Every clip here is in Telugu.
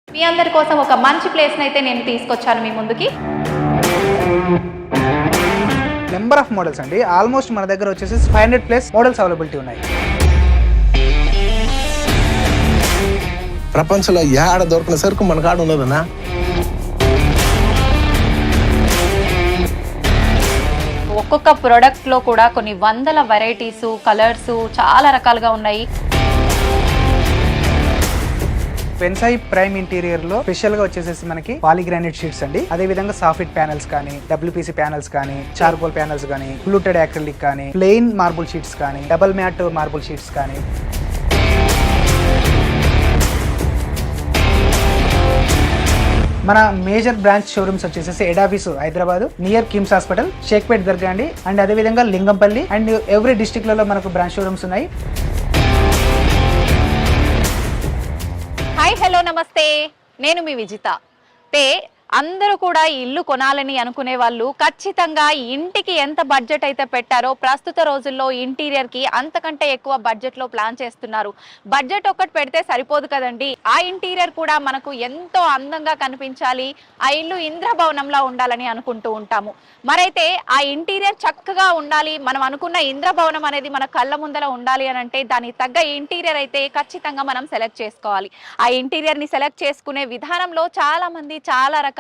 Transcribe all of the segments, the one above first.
మీ అందరి కోసం ఒక మంచి ప్లేస్ని అయితే నేను తీసుకొచ్చాను మీ ముందుకి. నెంబర్ ఆఫ్ మోడల్స్ అండి, ఆల్మోస్ట్ మన దగ్గర వచ్చేసి 500+ మోడల్స్ అవైలబిలిటీ ఉన్నాయి. ప్రపంచంలో ఏడ దొరికిన సరుకు మన కాడ ఉన్నదన్నా. ఒక్కొక్క ప్రొడక్ట్లో కూడా కొన్ని వందల వెరైటీస్, కలర్స్ చాలా రకాలుగా ఉన్నాయి. వెన్సాయి ప్రైమ్ ఇంటీరియర్ లో స్పెషల్ గా వచ్చేసి మనకి పాలిగ్రానైట్ షీట్స్ అండి, అదే విధంగా సాఫ్ట్ ప్యానెల్స్ కానీ, WPC ప్యానెల్స్ కానీ, చార్కోల్ ప్యానెల్స్ కానీ, ఫ్లూటెడ్ యాక్రిలిక్ కానీ, ప్లెయిన్ మార్బుల్ షీట్స్ కానీ, డబుల్ మ్యాట్ మార్బుల్ షీట్స్ కానీ. మన మేజర్ బ్రాంచ్ షోరూమ్స్ వచ్చేసి head office Hyderabad near KIMS hospital, Shaikpet Dargah అండి, అండ్ అదే విధంగా లింగంపల్లి అండ్ ఎవ్రీ డిస్ట్రిక్ట్ లలో మనకు బ్రాంచ్ షోరూమ్స్ ఉన్నాయి. హాయ్, హలో, నమస్తే. నేను మీ విజిత. అందరూ కూడా ఇల్లు కొనాలని అనుకునే వాళ్ళు ఖచ్చితంగా ఇంటికి ఎంత బడ్జెట్ అయితే పెట్టారో ప్రస్తుత రోజుల్లో ఇంటీరియర్కి అంతకంటే ఎక్కువ బడ్జెట్లో ప్లాన్ చేస్తున్నారు. బడ్జెట్ ఒక్కటి పెడితే సరిపోదు కదండి, ఆ ఇంటీరియర్ కూడా మనకు ఎంతో అందంగా కనిపించాలి, ఆ ఇల్లు ఇంద్రభవనంలా ఉండాలని అనుకుంటూ ఉంటాము. మరైతే ఆ ఇంటీరియర్ చక్కగా ఉండాలి, మనం అనుకున్న ఇంద్రభవనం అనేది మన కళ్ళ ముందర ఉండాలి అని అంటే దానికి తగ్గ ఇంటీరియర్ అయితే ఖచ్చితంగా మనం సెలెక్ట్ చేసుకోవాలి. ఆ ఇంటీరియర్ని సెలెక్ట్ చేసుకునే విధానంలో చాలామంది చాలా రకాలుగా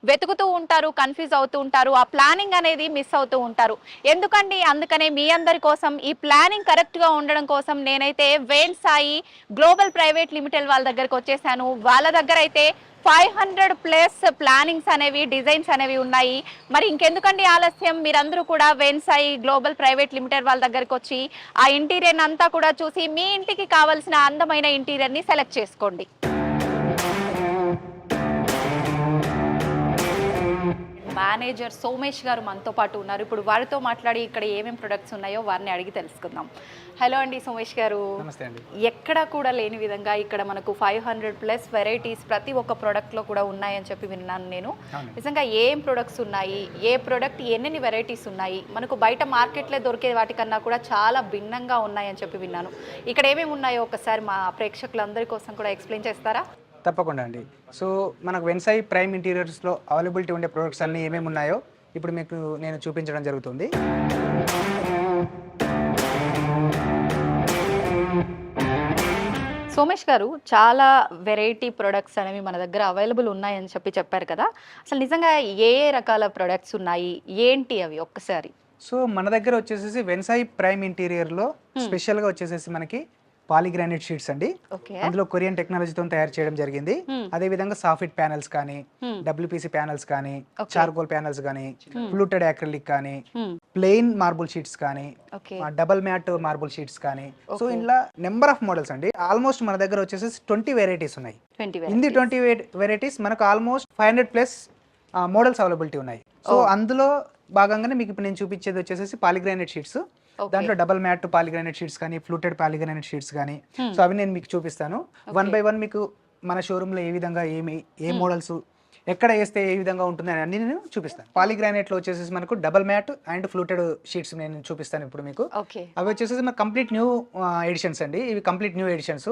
వెతుకుతూ ఉంటారు, కన్ఫ్యూజ్ అవుతూ ఉంటారు, ఆ ప్లానింగ్ అనేది మిస్ అవుతూ ఉంటారు. ఎందుకండి, అందుకనే మీ అందరి కోసం ఈ ప్లానింగ్ కరెక్ట్గా ఉండడం కోసం నేనైతే వెన్సాయి గ్లోబల్ ప్రైవేట్ లిమిటెడ్ వాళ్ళ దగ్గరకు వచ్చేసాను. వాళ్ళ దగ్గర అయితే 500+ ప్లానింగ్స్ అనేవి, డిజైన్స్ అనేవి ఉన్నాయి. మరి ఇంకెందుకండి ఆలస్యం, మీరందరూ కూడా వెన్సాయి గ్లోబల్ ప్రైవేట్ లిమిటెడ్ వాళ్ళ దగ్గరకు వచ్చి ఆ ఇంటీరియర్ అంతా కూడా చూసి మీ ఇంటికి కావాల్సిన అందమైన ఇంటీరియర్ని సెలెక్ట్ చేసుకోండి. మేనేజర్ సోమేష్ గారు మనతో పాటు ఉన్నారు. ఇప్పుడు వారితో మాట్లాడి ఇక్కడ ఏమేమి ప్రొడక్ట్స్ ఉన్నాయో వారిని అడిగి తెలుసుకుందాం. హలో అండి సోమేష్ గారు. నమస్తే అండి. ఎక్కడా కూడా లేని విధంగా ఇక్కడ మనకు 500+ వెరైటీస్ ప్రతి ఒక్క ప్రోడక్ట్లో కూడా ఉన్నాయని చెప్పి విన్నాను నేను. నిజంగా ఏం ప్రొడక్ట్స్ ఉన్నాయి, ఏ ప్రోడక్ట్ ఎన్ని వెరైటీస్ ఉన్నాయి, మనకు బయట మార్కెట్లో దొరికే వాటికన్నా కూడా చాలా భిన్నంగా ఉన్నాయని చెప్పి విన్నాను. ఇక్కడ ఏమేమి ఉన్నాయో ఒకసారి మా ప్రేక్షకులందరి కోసం కూడా ఎక్స్ప్లెయిన్ చేస్తారా? తప్పకుండా అండి. సో మనకు వెన్సాయి ప్రైమ్ ఇంటీరియర్స్లో అవైలబిలిటీ ఉండే ప్రొడక్ట్స్ అన్నీ ఏమేమి ఉన్నాయో ఇప్పుడు మీకు నేను చూపించడం జరుగుతుంది. సోమేష్ గారు, చాలా వెరైటీ ప్రొడక్ట్స్ అనేవి మన దగ్గర అవైలబుల్ ఉన్నాయని చెప్పారు కదా, అసలు నిజంగా ఏ రకాల ప్రొడక్ట్స్ ఉన్నాయి, ఏంటి అవి ఒక్కసారి? సో మన దగ్గర వచ్చేసి వెన్సాయి ప్రైమ్ ఇంటీరియర్లో స్పెషల్గా వచ్చేసి మనకి పాలిగ్రానైట్ షీట్స్ అండి, అందులో కొరియన్ టెక్నాలజీతో తయారు చేయడం జరిగింది. అదే విధంగా సాఫ్ట్ ప్యానెల్స్ కానీ, WPC ప్యానెల్స్ కానీ, చార్కోల్ ప్యానెల్స్ కానీ, ఫ్లూటెడ్ యాక్రిలిక్ కానీ, ప్లెయిన్ మార్బుల్ షీట్స్ కానీ, డబుల్ మ్యాట్ మార్బుల్ షీట్స్ కానీ. సో ఇలా నెంబర్ ఆఫ్ మోడల్స్ అండి, ఆల్మోస్ట్ మన దగ్గర వచ్చేసి 20 వెరైటీస్ ఉన్నాయి. ఇన్ ది 20 వెరైటీస్ మనకు ఆల్మోస్ట్ 500+ మోడల్స్ అవైలబిలిటీ ఉన్నాయి. సో అందులో భాగంగానే మీకు ఇప్పుడు నేను చూపించేది వచ్చేసి పాలిగ్రానైట్ షీట్స్. దాంట్లో డబుల్ మ్యాట్ పాలిగ్రానైట్ షీట్స్ కానీ, ఫ్లూటెడ్ పాలిగ్రానైట్ షీట్స్ కానీ. సో అవి నేను మీకు చూపిస్తాను 1 by 1. మీకు మన షోరూంలో ఏ విధంగా ఏ మోడల్స్ ఎక్కడ వేస్తే ఏ విధంగా ఉంటుంది అని అన్ని నేను చూపిస్తాను. పాలిగ్రానైట్లో వచ్చేసి మనకు double matt and fluted sheets నేను చూపిస్తాను ఇప్పుడు మీకు. అవి వచ్చేసి మనకు కంప్లీట్ న్యూ ఎడిషన్స్ అండి, ఇవి కంప్లీట్ న్యూ ఎడిషన్స్.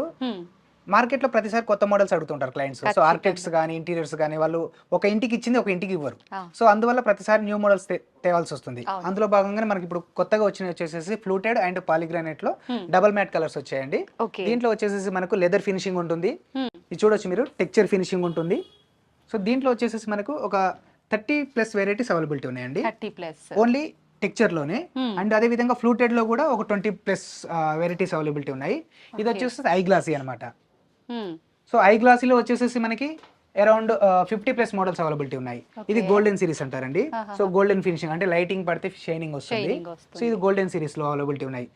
మార్కెట్ లో ప్రతిసారి కొత్త మోడల్స్ అడుగుతుంటారు క్లయింట్స్. సో ఆర్కిటెక్ట్స్ కానీ, ఇంటీరియర్స్ కానీ, వాళ్ళు ఒక ఇంటికి ఇచ్చింది ఒక ఇంటికి ఇవ్వరు. సో అందువల్ల ప్రతిసారి న్యూ మోడల్స్ తేవాల్సి వస్తుంది. అందులో భాగంగానే మనకి ఇప్పుడు కొత్తగా వచ్చేసి ఫ్లూటెడ్ అండ్ పాలిగ్రానైట్ లో డబుల్ మ్యాట్ కలర్స్ వచ్చాయండి. దీంట్లో వచ్చేసి మనకు లెదర్ ఫినిషింగ్ ఉంటుంది, ఇది చూడొచ్చు మీరు, టెక్స్చర్ ఫినిషింగ్ ఉంటుంది. సో దీంట్లో వచ్చేసి మనకు ఒక 30+ వెరైటీస్ అవైలబిలిటీ ఉన్నాయండి, 30+ ఓన్లీ టెక్చర్ లోనే. అండ్ అదే విధంగా ఫ్లూటెడ్ లో కూడా ఒక 20+ వెరైటీస్ అవైలబిలిటీ ఉన్నాయి. ఇది వచ్చేసి ఐ గ్లాసీ అనమాట. సో ఐ గ్లాసీలో వచ్చేసి మనకి అరౌండ్ 50+ మోడల్స్ అవైలబిలిటీ ఉన్నాయి. ఇది గోల్డెన్ సిరీస్ అంటారండి. సో గోల్డెన్ ఫినిషింగ్ అంటే లైటింగ్ పడితే షైనింగ్ వస్తుంది. సో ఇది గోల్డెన్ సిరీస్ లో అవైలబిలిటీ ఉన్నాయి.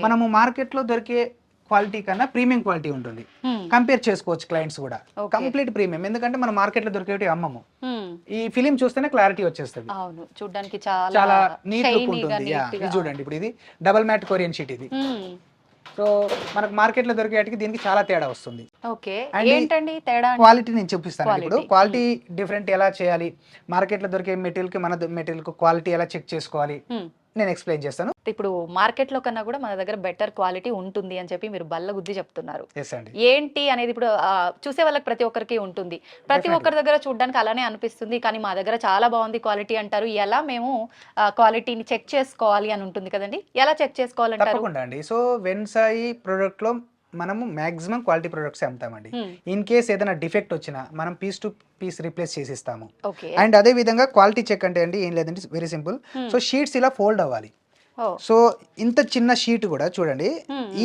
మనము మార్కెట్ లో దొరికే క్వాలిటీ కన్నా ప్రీమియం క్వాలిటీ ఉంటుంది, కంపేర్ చేసుకోవచ్చు క్లయింట్స్ కూడా. కంప్లీట్ ప్రీమియం, ఎందుకంటే మనం మార్కెట్ లో దొరికేవి అమ్మము. ఈ ఫిలిం చూస్తేనే క్లారిటీ వచ్చేస్తుంది, చూడడానికి చాలా నీట్ లుక్ ఉంటుంది. ఇది చూడండి, ఇప్పుడు ఇది డబుల్ మ్యాట్ కొరియన్ షీట్ ఇది. సో మనకు మార్కెట్ లో దొరికేటికి దీనికి చాలా తేడా వస్తుంది. క్వాలిటీ నేను చూపిస్తాను ఇప్పుడు. క్వాలిటీ డిఫరెంట్ ఎలా చేయాలి, మార్కెట్ లో దొరికే మెటీరియల్ కి మన మెటీరియల్ కు క్వాలిటీ ఎలా చెక్ చేసుకోవాలి, నేను ఎక్స్ప్లెయిన్ చేస్తాను. ఇప్పుడు మార్కెట్ లో కన్నా కూడా మన దగ్గర బెటర్ క్వాలిటీ ఉంటుంది అని చెప్పి మీరు బల్ల గుద్ది చెప్తున్నారు. ఎస్ అండి. ఏంటి అనేది ఇప్పుడు చూసే వాళ్ళకి ప్రతి ఒక్కరికి ఉంటుంది, ప్రతి ఒక్కరి దగ్గర చూడడానికి అలానే అనిపిస్తుంది, కానీ మా దగ్గర చాలా బాగుంది క్వాలిటీ అంటారు. ఎలా మేము క్వాలిటీని చెక్ చేసుకోవాలి అని ఉంటుంది కదండి, ఎలా చెక్ చేసుకోవాలంటారు? తప్పకుండా అండి. సో వెన్సాయి ప్రోడక్ట్ లో మనము మాక్సిమం క్వాలిటీ ప్రొడక్ట్స్ అమ్ముతామండి. ఇన్ కేస్ ఏదైనా డిఫెక్ట్ వచ్చినా మనం పీస్ టు పీస్ రీప్లేస్ చేసిస్తాము. అండ్ అదే విధంగా క్వాలిటీ చెక్ అంటే అండి ఏం లేదండి, వెరీ సింపుల్. సో షీట్స్ ఇలా ఫోల్డ్ అవ్వాలి. సో ఇంత చిన్న షీట్ కూడా చూడండి,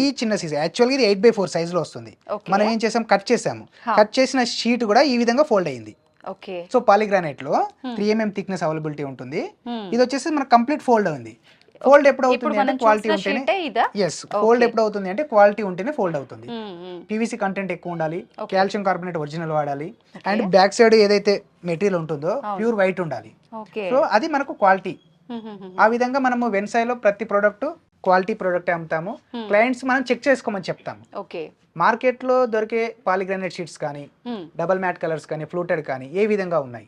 ఈ చిన్న సైజ్ యాక్చువల్గా ఇది 8x4 సైజ్ లో వస్తుంది. మనం ఏం చేసాం, కట్ చేసాము. కట్ చేసిన షీట్ కూడా ఈ విధంగా ఫోల్డ్ అయ్యింది. సో పాలిగ్రానైట్ లో 3mm థిక్నెస్ అవైలబిలిటీ ఉంటుంది. ఇది వచ్చేసి మనకు కంప్లీట్ ఫోల్డ్ ఉంది. ఫోల్డ్ ఎప్పుడు అవుతుంది అంటే క్వాలిటీ ఉంటేనే, ఎస్ ఫోల్డ్ ఎప్పుడు అవుతుంది అంటే క్వాలిటీ ఉంటేనే ఫోల్డ్ అవుతుంది. పీవీసీ కంటెంట్ ఎక్కువ ఉండాలి, కాల్షియం కార్బోనేట్ ఒరిజినల్ వాడాలి, అండ్ బ్యాక్ సైడ్ ఏదైతే మెటీరియల్ ఉంటుందో ప్యూర్ వైట్ ఉండాలి. సో అది మనకు క్వాలిటీ. ఆ విధంగా మనము వెన్సాయిలో ప్రతి ప్రోడక్ట్ క్వాలిటీ ప్రోడక్ట్ అమ్ముతాము. క్లయింట్స్ మనం చెక్ చేసుకోమని చెప్తాము. మార్కెట్ లో దొరికే పాలిగ్రానైట్ షీట్స్ కానీ డబల్ మ్యాట్ కలర్స్ కానీ ఫ్లూటెడ్ కానీ ఏ విధంగా ఉన్నాయి,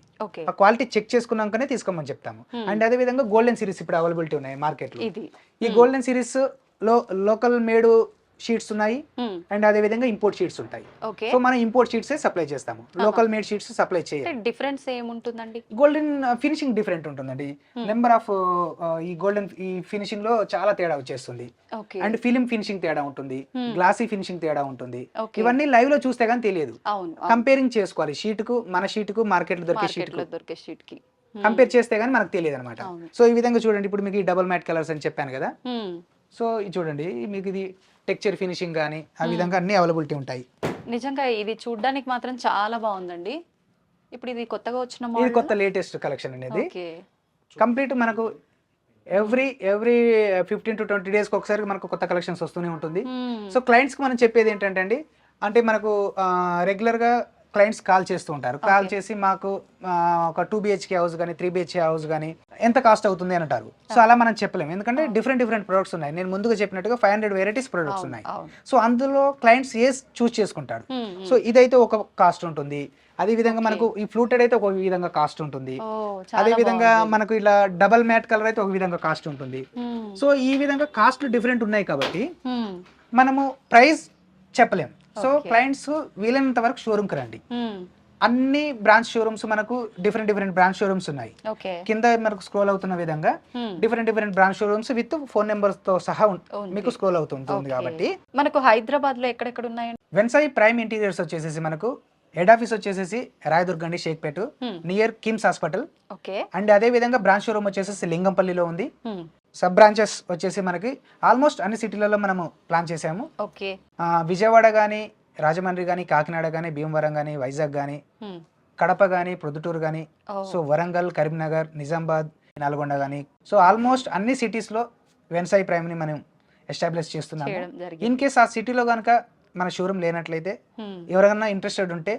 ఆ క్వాలిటీ చెక్ చేసుకున్నాకనే తీసుకోమని చెప్తాము. అండ్ అదే విధంగా గోల్డెన్ సిరీస్ ఇప్పుడు అవైలబిలిటీ ఉన్నాయి మార్కెట్ లో. ఈ గోల్డెన్ సిరీస్ లో లోకల్ మేడ్ షీట్స్ ఉన్నాయి, అండ్ అదే విధంగా ఇంపోర్ట్ షీట్స్ ఉంటాయి. సో మనం ఇంపోర్ట్ షీట్స్ సప్లై చేస్తాము, లోకల్ మేడ్ షీట్స్ సప్లై చేయాలి. డిఫరెన్స్ ఏముంటుందండి? గోల్డెన్ ఫినిషింగ్ డిఫరెంట్ ఉంటుందండి. నెంబర్ ఆఫ్ ఈ గోల్డెన్ ఈ ఫినిషింగ్ లో చాలా తేడా వచ్చేస్తుంది. అండ్ ఫిలిం ఫినిషింగ్ తేడా ఉంటుంది, గ్లాసీ ఫినిషింగ్ తేడా ఉంటుంది. ఇవన్నీ లైవ్ లో చూస్తే గానీ తెలియదు. కంపేరింగ్ చేసుకోవాలి షీట్ కు, మన షీట్ కు, మార్కెట్ లో దొరికే షీట్ కి కంపేర్ చేస్తే గానీ మనకు తెలియదు అనమాట. సో ఈ విధంగా చూడండి, ఇప్పుడు మీకు ఈ డబుల్ మ్యాట్ కలర్స్ అని చెప్పాను కదా. సో ఇది చూడండి, మీకు ఇది టెక్చర్ ఫినిషింగ్ కానీ ఆ విధంగా అన్ని అవైలబిలిటీ ఉంటాయి. నిజంగా ఇది చూడడానికి మాత్రం చాలా బాగుందండి. ఇప్పుడు ఇది కొత్తగా వచ్చిన ఇది కొత్త లేటెస్ట్ కలెక్షన్ అనేది. కంప్లీట్ మనకు ఎవ్రీ 15 to 20 days ఒకసారి మనకు కొత్త కలెక్షన్స్ వస్తూనే ఉంటుంది. సో క్లయింట్స్ కి మనం చెప్పేది ఏంటంటే అండి, అంటే మనకు రెగ్యులర్ గా క్లయింట్స్ కాల్ చేస్తూ ఉంటారు. కాల్ చేసి మాకు ఒక 2 BHK హౌస్ కానీ 3 BHK హౌస్ కానీ ఎంత కాస్ట్ అవుతుంది అని అంటారు. సో అలా మనం చెప్పలేము, ఎందుకంటే డిఫరెంట్ ప్రొడక్ట్స్ ఉన్నాయి. నేను ముందుగా చెప్పినట్టుగా 500 వెరైటీస్ ప్రొడక్ట్స్ ఉన్నాయి. సో అందులో క్లయింట్స్ ఏ చూస్ చేసుకుంటాడు. సో ఇదైతే ఒక కాస్ట్ ఉంటుంది, అదే విధంగా మనకు ఈ ఫ్లూటెడ్ అయితే ఒక విధంగా కాస్ట్ ఉంటుంది, అదే విధంగా మనకు ఇలా డబల్ మ్యాట్ కలర్ అయితే ఒక విధంగా కాస్ట్ ఉంటుంది. సో ఈ విధంగా కాస్ట్లు డిఫరెంట్ ఉన్నాయి కాబట్టి మనము ప్రైస్ చెప్పలేము. సో క్లయింట్స్ వీలైనంత వరకు షోరూమ్ కి రండి. అన్ని బ్రాంచ్ షోరూమ్స్ మనకు డిఫరెంట్ బ్రాంచ్ షోరూమ్స్ ఉన్నాయి. కింద మనకు స్క్రోల్ అవుతున్న విధంగా different branch showrooms with phone numbers తో సహా మీకు స్క్రోల్ అవుతుంటుంది. కాబట్టి మనకు హైదరాబాద్ లో ఎక్కడెక్కడ ఉన్నాయండి? వెన్సాయి ప్రైమ్ ఇంటీరియర్స్ వచ్చేసి మనకు హెడ్ ఆఫీస్ వచ్చేసి రాయదుర్గ్ అండి, Shaikpet near KIMS hospital. And అదే విధంగా బ్రాంచ్ షోరూమ్ వచ్చేసి లింగంపల్లిలో ఉంది. సబ్ బ్రాంచెస్ వచ్చేసి మనకి ఆల్మోస్ట్ అన్ని సిటీలలో మనము ప్లాన్ చేసాము. విజయవాడ గానీ, రాజమండ్రి గానీ, కాకినాడ గానీ, భీమవరం గానీ, వైజాగ్ గానీ, కడప గానీ, ప్రొద్దుటూరు గానీ, సో వరంగల్, కరీంనగర్, నిజామాబాద్, నల్గొండ గానీ, సో ఆల్మోస్ట్ అన్ని సిటీస్ లో వెన్సాయి ప్రైమ్ ని మనం ఎస్టాబ్లిష్ చేస్తున్నాము. ఇన్ కేస్ ఆ సిటీలో కనుక మన షోరూమ్ లేనట్లయితే ఎవరైనా ఇంట్రెస్టెడ్ ఉంటే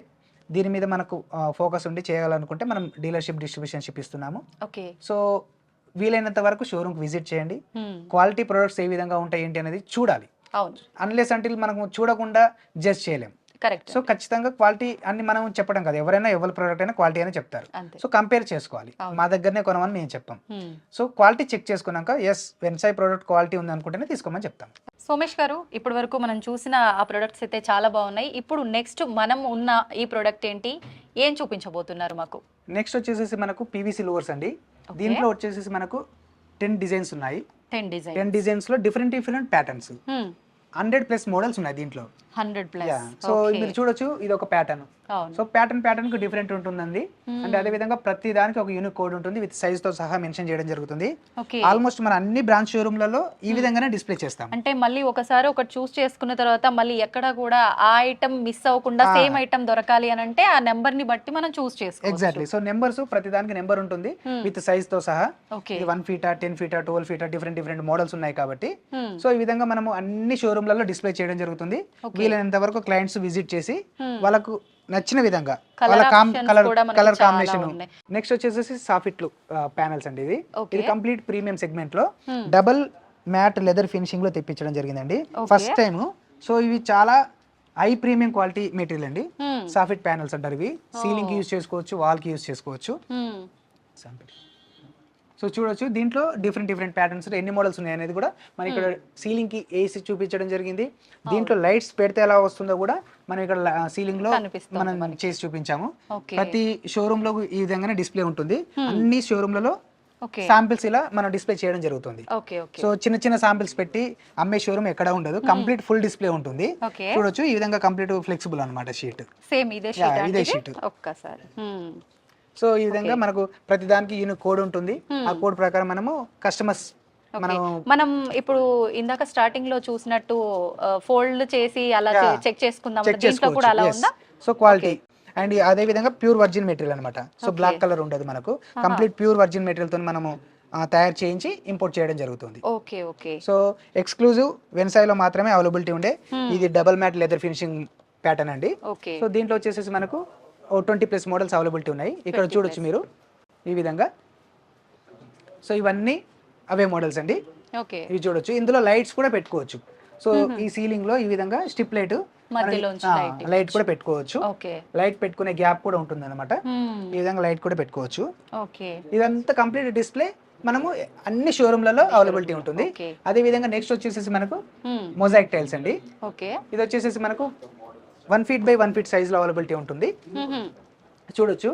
దీని మీద మనకు ఫోకస్ ఉండి చేయాలనుకుంటే మనం డీలర్షిప్ డిస్ట్రిబ్యూషన్షిప్ ఇస్తున్నాము. సో వీలైనంత వరకు షోరూమ్ విజిట్ చేయండి. క్వాలిటీ ప్రొడక్ట్స్ ఏ విధంగా ఉంటాయి ఏంటి అనేది చూడాలి. అన్లెస్ అంటిల్ మనము చూడకుండా జడ్జ్ చేయలేం. సో ఖచ్చితంగా క్వాలిటీ అన్ని మనం చెప్పడం కదా, ఎవరైనా ఎవరి ప్రోడక్ట్ అయినా క్వాలిటీ అయినా చెప్తారు. సో కంపేర్ చేసుకోవాలి, మా దగ్గరనే కొనమని మేము చెప్పాం. సో క్వాలిటీ చెక్ చేసుకున్నాక ఎస్ వెన్సాయి ప్రోడక్ట్ క్వాలిటీ ఉంది అనుకుంటేనే తీసుకోమని చెప్తాం. సోమేష్ గారు, ఇప్పటి వరకు మనం చూసిన ఆ ప్రొడక్ట్స్ అయితే చాలా బాగున్నాయి. ఇప్పుడు నెక్స్ట్ మనం ఉన్న ఈ ప్రొడక్ట్ ఏంటి, ఏం చూపించబోతున్నారు మాకు? నెక్స్ట్ వచ్చేసి మనకు పీవీసీ లోవర్స్ అండి. దీంట్లో వచ్చేసి మనకు 10 డిజైన్స్ ఉన్నాయి. 10 డిజైన్స్ లో డిఫరెంట్ ప్యాటర్న్స్, 100+ మోడల్స్ ఉన్నాయి దీంట్లో. 100+. సో మీరు చూడొచ్చు, ఇది ఒక ప్యాటర్న్. సో ప్యాటర్న్ కు డిఫరెంట్ ఉంటుందండి. అండ్ అదే విధంగా ప్రతి దానికి ఒక యూనిక్ కోడ్ ఉంటుంది, విత్ సైజ్ తో సహా మెన్షన్ చేయడం జరుగుతుంది. ఆల్మోస్ట్ మన అన్ని బ్రాంచ్ షోరూమ్లలో ఈ విధంగానే డిస్ప్లే చేస్తాం. అంటే మళ్ళీ ఒకసారి ఒకటి చూస్ చేసుకున్న తర్వాత మళ్ళీ ఎక్కడ కూడా ఆ ఐటమ్ మిస్ అవ్వకుండా సేమ్ ఐటమ్ దొరకాలి అని అంటే ఆ నెంబర్ ని బట్టి మనం చూస్ చేసుకోవచ్చు. ఎగ్జాక్ట్లీ. సో నెంబర్స్ ప్రతి దానికి నెంబర్ ఉంటుంది విత్ సైజ్ తో సహా. 1 feet, 10 feet, 12 feet different models ఉన్నాయి కాబట్టి సో ఈ విధంగా మనం అన్ని షోరూమ్లలో డిస్ప్లే చేయడం జరుగుతుంది. వీలైనంత వరకు క్లయింట్స్ విజిట్ చేసి వాళ్ళకు నచ్చిన విధంగా వాళ్ళ కలర్ కాంబినేషన్. నెక్స్ట్ వచ్చేసి సాఫిట్ ప్యానెల్స్ అండి. ఇది కంప్లీట్ ప్రీమియం సెగ్మెంట్ లో డబుల్ మ్యాట్ లెదర్ ఫినిషింగ్ లో తెప్పించడం జరిగిందండి ఫస్ట్ టైం. సో ఇవి చాలా హై ప్రీమియం క్వాలిటీ మెటీరియల్ అండి. సాఫిట్ ప్యానెల్స్ అంటారు ఇవి. సీలింగ్ కి యూజ్ చేసుకోవచ్చు, వాల్ కి యూజ్ చేసుకోవచ్చు. సో చూడొచ్చు దీంట్లో డిఫరెంట్ ప్యాటర్న్స్ ఎన్ని మోడల్స్ ఉన్నాయి అనేది కూడా మనం ఇక్కడ సీలింగ్ కి ఏసీ చూపించడం జరిగింది. దీంట్లో లైట్స్ పెడితే ఎలా వస్తుందో కూడా మనం ఇక్కడ సీలింగ్ లో మనం చేసి చూపించాము. ప్రతి షోరూమ్ లో ఈ విధంగానే డిస్ప్లే ఉంటుంది. అన్ని షోరూమ్లలో శాంపిల్స్ ఇలా మనం డిస్ప్లే చేయడం జరుగుతుంది. సో చిన్న శాంపిల్స్ పెట్టి అమ్మే షోరూమ్ ఎక్కడ ఉండదు, కంప్లీట్ ఫుల్ డిస్ప్లే ఉంటుంది. చూడొచ్చు ఈ విధంగా కంప్లీట్ ఫ్లెక్సిబుల్ అన్నమాట షీట్. సేమ్ ఇదే షీట్. ఒక్కసారి సో ఈ విధంగా మనకు ప్రతి దానికి యూనిక్ కోడ్ ఉంటుంది. ఆ కోడ్ ప్రకారం మనము కస్టమర్స్ మనం ఇప్పుడు ఇందాక స్టార్టింగ్ లో చూసినట్టు ఫోల్డ్ చేసి అలా చెక్ చేసుకుందాం. దీంట్లో కూడా అలా ఉందా? సో క్వాలిటీ అండ్ అదే విధంగా ప్యూర్ వర్జిన్ మెటీరియల్ అన్నమాట. సో బ్లాక్ కలర్ ఉండదు మనకు, కంప్లీట్ ప్యూర్ వర్జిన్ మెటీరియల్ తో మనము తయారు చేయించి ఇంపోర్ట్ చేయడం జరుగుతుంది. సో ఎక్స్క్లూజివ్ వెన్సాయ్ లో మాత్రమే అవైలబిలిటీ ఉండే ఇది double matt leather finishing pattern అండి. సో దీంట్లో వచ్చేసి మనకు 20+ మోడల్స్ అవైలబిలిటీ ఉన్నాయి. ఇక్కడ చూడొచ్చు మీరు ఈ విధంగా. సో ఇవన్నీ అవే మోడల్స్ అండి. ఇవి చూడొచ్చు, ఇందులో లైట్స్ కూడా పెట్టుకోవచ్చు. సో ఈ సీలింగ్ లో ఈ విధంగా స్ట్రిప్ లైట్ లైట్ కూడా పెట్టుకోవచ్చు. లైట్ పెట్టుకునే గ్యాప్ కూడా ఉంటుంది అనమాట. ఈ విధంగా లైట్ కూడా పెట్టుకోవచ్చు. ఇదంతా కంప్లీట్ డిస్ప్లే మనము అన్ని షోరూమ్లలో అవైలబిలిటీ ఉంటుంది. అదే విధంగా నెక్స్ట్ వచ్చేసి మనకు మొజాయిక్ టైల్స్ అండి. ఇది వచ్చేసి మనకు 1 feet by 1 feet సైజ్ లో అవైలబిలిటీ ఉంటుంది. చూడొచ్చు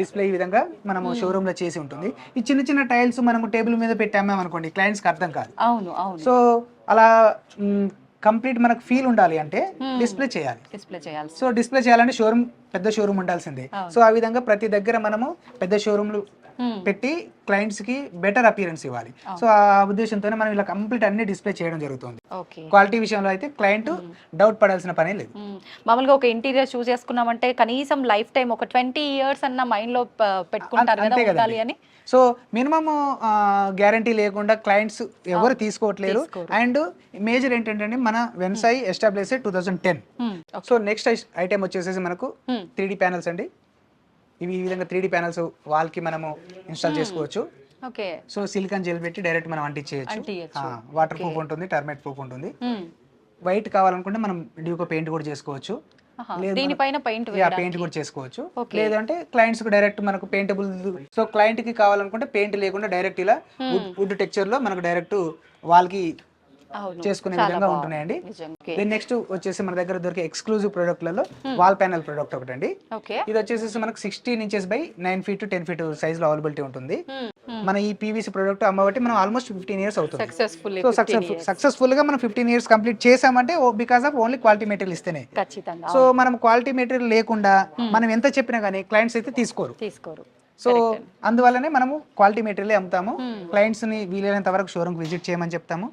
డిస్ప్లే ఈ విధంగా మనము షోరూమ్ లో చేసి ఉంటుంది. ఈ చిన్న టైల్స్ మనము టేబుల్ మీద పెట్టాము అనుకోండి, క్లయింట్స్ కి అర్థం కాదు. సో అలా కంప్లీట్ మనకు ఫీల్ ఉండాలి అంటే డిస్ప్లే చేయాలి. సో డిస్ప్లే చేయాలంటే షోరూమ్ పెద్ద షోరూమ్ ఉండాల్సిందే. సో ఆ విధంగా ప్రతి దగ్గర మనము పెద్ద షోరూమ్లు పెట్టి క్లయింట్స్ కి బెటర్ అపియరెన్స్ ఇవ్వాలి. సో ఆ ఉద్దేశంతోనే మనం ఇలా కంప్లీట్ అన్ని డిస్ప్లే చేయడం జరుగుతుంది. క్వాలిటీ విషయంలో అయితే క్లయింట్ డౌట్ పడాల్సిన పనే లేదు. మామూలుగా ఒక ఇంటీరియర్ చూస్ చేసుకున్నామంటే కనీసం లైఫ్ టైం ఒక 20 years అన్న మైండ్ లో పెట్టుకుంటారు కదా ఉండాలి అని. సో మినిమమ్ గ్యారంటీ లేకుండా క్లయింట్స్ ఎవరు తీసుకోవట్లేరు. అండ్ మేజర్ ఏంటంటే మన Vensai establish 2010. So next item వచ్చేసి మనకు 3D ప్యానల్స్ అండి. ఇవి ఈ విధంగా 3D ప్యానల్స్ వాల్ కి మనము ఇన్స్టాల్ చేసుకోవచ్చు. సో సిలికాన్ జెల్ పెట్టి డైరెక్ట్ మనం అంటించేయచ్చు. వాటర్ ప్రూఫ్ ఉంటుంది, టర్మైట్ ప్రూఫ్ ఉంటుంది. వైట్ కావాలనుకుంటే మనం డ్యూకో పెయింట్ కూడా చేసుకోవచ్చు. పెయింట్ కూడా చేసుకోవచ్చు. లేదంటే క్లయింట్స్ కు డైరెక్ట్ మనకు పెయింటబుల్. సో క్లయింట్ కి కావాలనుకుంటే పెయింట్ లేకుండా డైరెక్ట్ ఇలా వుడ్ టెక్స్చర్ లో మనకు డైరెక్ట్ వాల్ కి చేసుకునే విధంగా ఉంటున్నాయండి. దెన్ నెక్స్ట్ వచ్చేసి మన దగ్గర దొరికే ఎక్స్క్లూజివ్ ప్రొడక్ట్లలో వాల్ ప్యానల్ ప్రొడక్ట్ ఒకటి అండి. ఇది వచ్చేసి మనకు 16 inches by 9 feet to 10 feet size లో అవైలబిలిటీ ఉంటుంది. మన ఈ పీవీసీ ప్రొడక్ట్ అమ్మబట్టి మనం ఆల్మోస్ట్ 15 years అవుతుంది. సో సక్సెస్ఫుల్ గా మనం 15 years కంప్లీట్ చేసామంటే because of only quality material ఇస్తేనే. సో మనం క్వాలిటీ మెటీరియల్ లేకుండా మనం ఎంత చెప్పినా కానీ క్లయింట్స్ అయితే తీసుకోరు. సో అందువల్లనే మనము క్వాలిటీ మెటీరియల్ అమ్ముతాము. క్లయింట్స్ ని వీలైనంత వరకు షోరూమ్ విజిట్ చేయమని చెప్తాము,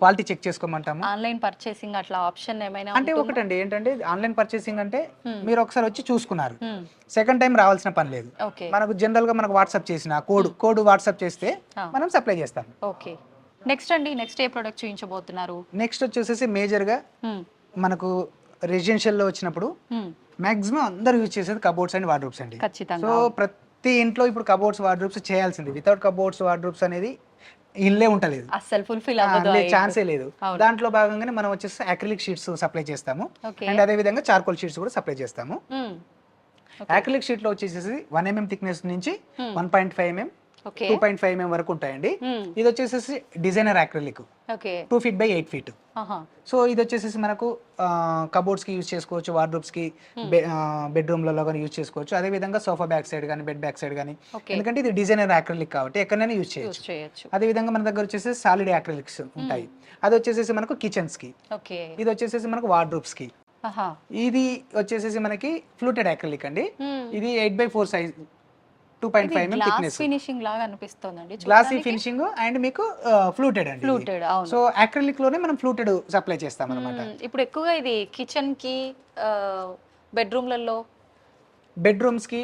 క్వాలిటీ చెక్ చేసుకోమంటాము. ఆన్లైన్ పర్చేసింగ్ అట్లా ఆప్షన్ ఏమైనా అంటే ఒకటండి ఏంటంటే ఆన్లైన్ పర్చేసింగ్ అంటే మీరు ఒకసారి వచ్చి చూసుకున్నారు, సెకండ్ టైం రావాల్సిన పని లేదు. మనకు జనరల్ గా మనకు వాట్సాప్ చేసిన కోడ్ వాట్సాప్ చేస్తే మనం సప్లై చేస్తాం. నెక్స్ట్ అండి, నెక్స్ట్ ఏ ప్రొడక్ట్ చూపించబోతున్నారు? నెక్స్ట్ వచ్చేసి మేజర్ గా మనకు రెసిడెన్షియల్ లో వచ్చినప్పుడు మాక్సిమం అందరూ యూజ్ చేసేది కబోర్డ్స్ అండ్ వార్డ్రోబ్స్ అండి. సో ప్రతి ఇంట్లో ఇప్పుడు కబోర్డ్స్ వార్డ్రోబ్స్ చేయాల్సింది. వితౌట్ కబోర్డ్స్ వార్డ్రోబ్స్ అనేది ఇల్లే ఉంటలేదు, అసలు ఫుల్ఫిల్ ఛాన్సే లేదు. దాంట్లో భాగంగానే మనం వచ్చేసి అక్రిలిక్ షీట్స్ సప్లై చేస్తాము. అండ్ అదే విధంగా చార్కోల్ షీట్స్ కూడా సప్లై చేస్తాము. అక్రిలిక్ షీట్ లో వచ్చేసి 1 mm థిక్నెస్ నుంచి 1.5 mm 2.5 mm వరకు ఉంటాయండి. ఇది వచ్చేసి designer acrylic 2 feet by 8 feet. So ఇది వచ్చేసి మనకు కబోర్డ్స్ కి యూజ్ చేసుకోవచ్చు, వార్డ్రోబ్స్ కి, బెడ్రూమ్ లలో కానీ యూజ్ చేసుకోవచ్చు. అదే విధంగా సోఫా బ్యాక్ సైడ్ కానీ బెడ్ బ్యాక్ సైడ్ కానీ, ఎందుకంటే ఇది డిజైనర్ అక్రిలిక్ కాబట్టి ఎక్కడైనా యూజ్ చేయొచ్చు. అదే విధంగా మన దగ్గర వచ్చేసి సాలిడ్ అక్రిలిక్స్ ఉంటాయి. అది వచ్చేసి మనకు కిచెన్స్ కి, ఇది వచ్చేసి మనకు వార్డ్రోబ్స్ కి. ఇది వచ్చేసి మనకి ఫ్లూటెడ్ అక్రిలిక్ అండి. ఇది 8x4 size 2.5 mm thickness. Finishing లాగా అనిపిస్తోంది, గ్లాసీ ఫినిషింగ్ అండ్ మీకు ఫ్లూటెడ్ అండి. సో అక్రిలిక్ లోనే మనం ఫ్లూటెడ్ సప్లై చేస్తాం అన్నమాట. ఇప్పుడు ఎక్కువగా ఇది కిచెన్ కి, బెడ్రూమ్స్ కి,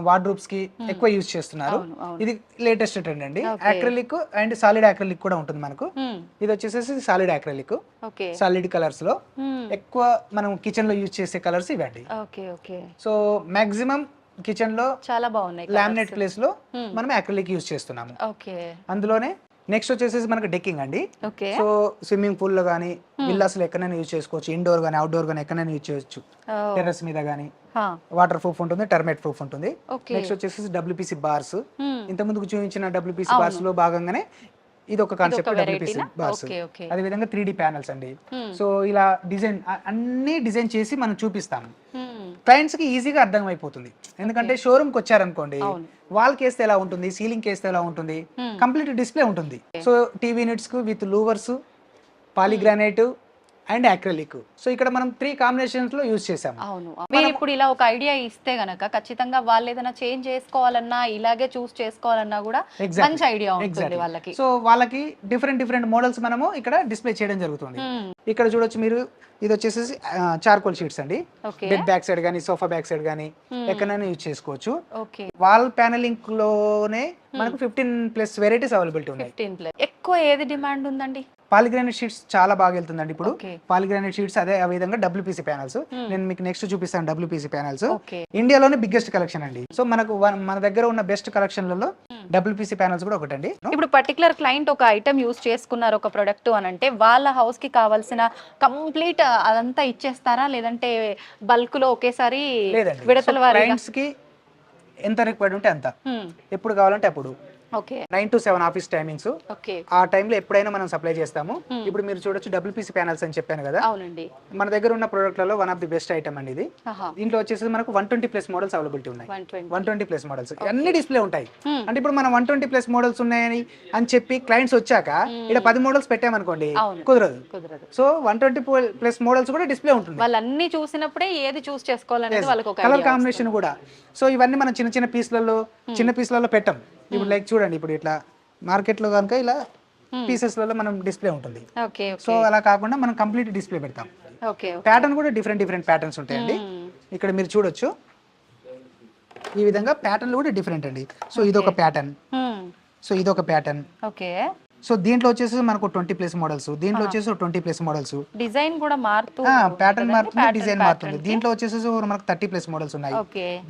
వార్డ్రోబ్స్ కి ఎక్కువ యూజ్ చేస్తున్నారు. ఇది లేటెస్ట్ ట్రెండ్ అండి. అక్రిలిక్ అండ్ సాలిడ్ అక్రిలిక్ కూడా ఉంటుంది మనకు. ఇది వచ్చేసి సాలిడ్ అక్రిలిక్, సాలిడ్ కలర్స్ లో ఎక్కువ మనం కిచెన్ లో యూజ్ చేసే కలర్స్ ఇవండి. సో మాక్సిమం కిచెన్ లో చాలా బాగున్నాయి. లామినేట్ ప్లేస్ లో మనం అక్రిలిక్ యూజ్ చేస్తున్నాము. అందులోనే నెక్స్ట్ వచ్చేసి మనకి డెక్కింగ్ అండి. ఓకే. సో స్విమ్మింగ్ పూల్ లో కానీ విల్లాస్ లో ఎక్కడైనా యూజ్ చేసుకోవచ్చు, ఇండోర్ కానీ అవుట్డోర్ కానీ ఎక్కడైనా యూజ్ చేయొచ్చు, టెర్రస్ మీద కానీ. వాటర్ ప్రూఫ్ ఉంటుంది, టర్మైట్ ప్రూఫ్ ఉంటుంది. నెక్స్ట్ వచ్చేసి డబ్ల్యూపీసీ బార్స్, ఇంత ముందుకు చూపించిన డబ్ల్యూపీసీ బార్స్ లో భాగంగానే ఇది ఒక కాన్సెప్ట్ డబ్ల్యూపీసీ బార్స్. అదే విధంగా 3D ప్యానల్స్ అండి. సో ఇలా డిజైన్ అన్ని డిజైన్ చేసి మనం చూపిస్తాము. క్లయింట్స్ కి ఈజీగా అర్థం అయిపోతుంది. ఎందుకంటే షోరూమ్ కి వచ్చారనుకోండి, వాల్ కేస్తే ఎలా ఉంటుంది, సీలింగ్ కేస్తే ఎలా ఉంటుంది, కంప్లీట్ డిస్ప్లే ఉంటుంది. సో టీవీ యూనిట్స్ కు with louvres, polygranite and acrylic. So ఇక్కడ మనం 3 కాంబినేషన్స్ లో యూజ్ చేసాము. అవును. మీరు ఇప్పుడు ఇలా ఒక ఐడియా ఇస్తే గనక ఖచ్చితంగా వాళ్ళు ఏదైనా చేంజ్ చేసుకోవాలన్నా, ఇలాగే చూస్ చేసుకోవాలన్నా కూడా మంచి ఐడియా ఉంటుంది వాళ్ళకి. సో వాళ్ళకి డిఫరెంట్ మోడల్స్ మనము ఇక్కడ డిస్ప్లే చేయడం జరుగుతుంది. ఇక్కడ చూడొచ్చు మీరు, ఇది వచ్చేసి చార్కోల్ షీట్స్ అండి. బెడ్ బ్యాక్ సైడ్ గానీ, సోఫా బ్యాక్ సైడ్ గానీ ఎక్కడైనా యూజ్ చేసుకోవచ్చు. వాల్ ప్యానలింగ్ లోనే మనకు 15+ వెరైటీస్ అవైలబిలిటీ ఉన్నాయి. 15+. ఎక్కువ ఏది డిమాండ్ ఉందండి? పాలిగ్రానైట్ షీట్స్ చాలా బాగా వెళ్తుందండి ఇప్పుడు. పాలిగ్రానైట్ షీట్స్ అదే విధంగా డబ్ల్యూపీసీ ప్యానల్స్, నేను మీకు నెక్స్ట్ చూపిస్తాను. డబ్ల్యూపీసీ ప్యానల్స్ ఇండియాలోనే బిగ్గెస్ట్ కలెక్షన్ అండి. సో మనకు మన దగ్గర ఉన్న బెస్ట్ కలెక్షన్లలో డబ్ల్యూపీసీ ప్యానల్స్ కూడా ఒకటండి. ఇప్పుడు పర్టికులర్ క్లయింట్ ఒక ఐటమ్ యూజ్ చేసుకున్నారు, ఒక ప్రొడక్ట్ అని అంటే వాళ్ళ హౌస్ కి కావాల్సిన కంప్లీట్ అదంతా ఇచ్చేస్తారా, లేదంటే బల్క్ లో ఒకేసారి విడతల వారీగా? క్లయింట్స్ కి ఎంత రిక్వైర్డ్ ఉంటే అంత, ఎప్పుడు కావాలంటే అప్పుడు. 9 to 7 ఆఫీస్ టైమింగ్స్. ఆ టైంలో ఎప్పుడైనా మనం సప్లై చేస్తాము. ఇప్పుడు మీరు చూడొచ్చు డబ్ల్యూపీసీ ప్యానల్స్ అని చెప్పాను కదా. మన దగ్గర ఉన్న ప్రొడక్ట్లలో one of the best item అండి ఇది. దీంట్లో వచ్చేసి మనకు 120+ మోడల్స్ అవైలబిలిటీ ఉన్నాయి. 120+ మోడల్స్ అన్ని డిస్ప్లే ఉంటాయి. అంటే ఇప్పుడు మనం 120+ మోడల్స్ ఉన్నాయని అని చెప్పి క్లయింట్స్ వచ్చాక ఇక్కడ 10 మోడల్స్ పెట్టామనుకోండి, కుదరదు. సో 120+ మోడల్స్ కూడా డిస్ప్లే ఉంటుంది. వాళ్ళన్ని చూసినప్పుడే ఏది చూస్ చేసుకోవాలనేది వాళ్ళకి ఒక కలర్ కాంబినేషన్ కూడా. సో ఇవన్నీ మనం చిన్న పీస్లలో పెట్టాం. ఇప్పుడు లైక్ చూడండి, ఇప్పుడు ఇట్లా మార్కెట్ లో కనుక ఇలా పీసెస్ లలో మనం డిస్ప్లే ఉంటుంది. సో అలా కాకుండా మనం కంప్లీట్ డిస్ప్లే పెడతాం. ప్యాటర్న్ కూడా డిఫరెంట్ ప్యాటర్న్స్ ఉంటాయండి. ఇక్కడ మీరు చూడొచ్చు, ఈ విధంగా ప్యాటర్న్లు కూడా డిఫరెంట్ అండి. సో ఇదొక ప్యాటర్న్, సో ఇదొక ప్యాటర్న్. సో దీంట్లో వచ్చేసి మనకు 20+ మోడల్స్, దీంట్లో వచ్చేసి 20+ మోడల్స్. డిజైన్ కూడా మారుతూ, ప్యాటర్న్ మారుతుంది, డిజైన్ మారుతుంది. దీంట్లో వచ్చేసి మనకు 30+ మోడల్స్ ఉన్నాయి.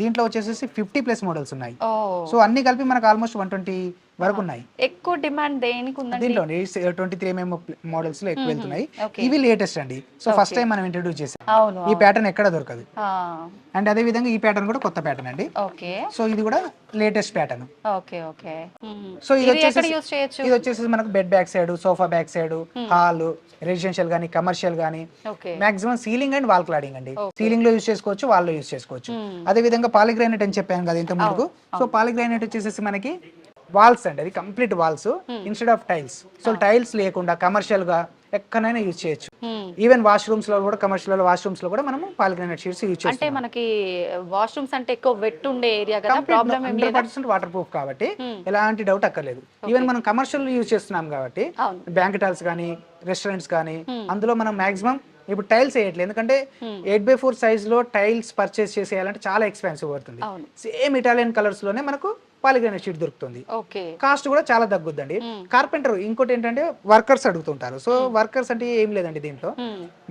దీంట్లో వచ్చేసి 50+ మోడల్స్ ఉన్నాయి. సో అన్ని కలిపి మనకు ఆల్మోస్ట్ 120 వరకు ఉన్నాయి. ఎక్కువ డిమాండ్ దేనికి ఉందండి? దీంట్లో 23mm మోడల్స్ లో ఎక్కువ వెళ్తున్నాయి. ఇవి లేటెస్ట్ అండి. సో ఫస్ట్ టైం మనం ఇంట్రడ్యూస్ చేసాం. ఈ ప్యాటర్న్ ఎక్కడ దొరకదు. అండ్ అదే విధంగా ఈ ప్యాటర్న్ కూడా కొత్త ప్యాటర్న్ అండి. సో ఇది కూడా లేటెస్ట్ ప్యాటర్న్. సో ఇది వచ్చేసి మనకు bed back side, sofa back side, hall, residential గానీ, కమర్షియల్ గానీ, maximum ceiling and wall cladding అండి. సీలింగ్ లో యూజ్ చేసుకోవచ్చు, వాల్ లో యూజ్ చేసుకోవచ్చు. అదే విధంగా పాలిగ్రానైట్ అని చెప్పాను కదా ఇంత ముందుకు. సో పాలిగ్రానైట్ వచ్చేసి మనకి వాల్స్ అండి, అది complete walls instead of tiles. So tiles లేకుండా కమర్షియల్ గా ఎక్కడైనా యూజ్ చేయొచ్చు. ఈవెన్ వాష్రూమ్స్ లో కూడా, కమర్షియల్ వాష్రూమ్స్ లో కూడా మనం పాలిగ్రానైట్ షీట్స్ యూజ్ చేస్తాం. అంటే మనకి వాష్రూమ్స్ అంటే ఎక్కువ వెట్ ఉండే ఏరియా కదా, ప్రాబ్లం ఏం లేదు. 100% వాటర్ ప్రూఫ్ కాబట్టి ఎలాంటి డౌట్ అక్కర్లేదు. ఈవెన్ మనం కమర్షియల్ యూజ్ చేస్తున్నాం కాబట్టి బ్యాంకెట్ హాల్స్ కానీ, రెస్టారెంట్స్ కానీ, అందులో మనం మాక్సిమం ఇప్పుడు టైల్స్ వేయట్లేదు. ఎందుకంటే 8x4 సైజ్ లో టైల్స్ పర్చేస్ చేసేయాలంటే చాలా ఎక్స్పెన్సివ్ పడుతుంది. సేమ్ ఇటాలియన్ కలర్స్ లోనే మనకు పాలిగ్రానైట్ షీట్ దొరుకుతుంది. కాస్ట్ కూడా చాలా తగ్గుద్దండి. కార్పెంటర్ ఇంకోటి ఏంటంటే వర్కర్స్ అడుగుతుంటారు. సో వర్కర్స్ అంటే ఏం లేదండి, దీంట్లో